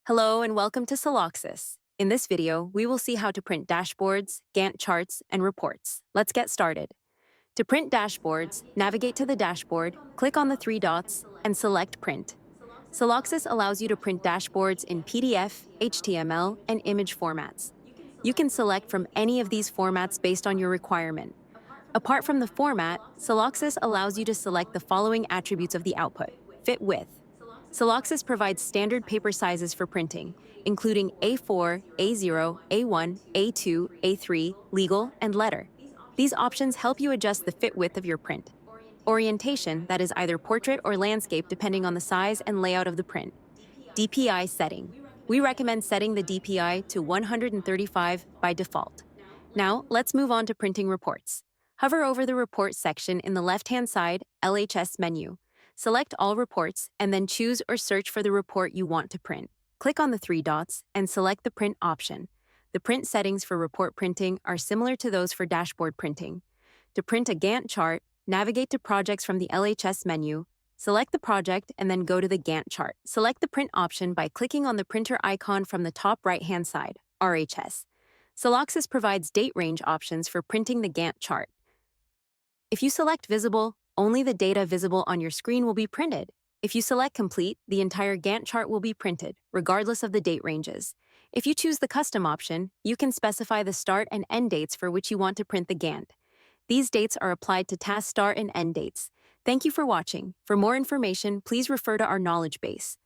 Hello and welcome to Celoxis. In this video, we will see how to print dashboards, Gantt charts, and reports. Let's get started. To print dashboards, navigate to the dashboard, click on the three dots, and select Print. Celoxis allows you to print dashboards in PDF, HTML, and image formats. You can select from any of these formats based on your requirement. Apart from the format, Celoxis allows you to select the following attributes of the output: fit width. Celoxis provides standard paper sizes for printing, including A4, A0, A1, A2, A3, legal, and letter. These options help you adjust the fit width of your print. Orientation, that is either portrait or landscape depending on the size and layout of the print. DPI setting. We recommend setting the DPI to 135 by default. Now, let's move on to printing reports. Hover over the Report section in the left-hand side LHS menu. Select All Reports and then choose or search for the report you want to print. Click on the three dots and select the Print option. The print settings for report printing are similar to those for dashboard printing. To print a Gantt chart, navigate to Projects from the LHS menu, select the project and then go to the Gantt chart. Select the Print option by clicking on the printer icon from the top right-hand side, RHS. Celoxis provides date range options for printing the Gantt chart. If you select Visible, only the data visible on your screen will be printed. If you select Complete, the entire Gantt chart will be printed, regardless of the date ranges. If you choose the Custom option, you can specify the start and end dates for which you want to print the Gantt. These dates are applied to task start and end dates. Thank you for watching. For more information, please refer to our knowledge base.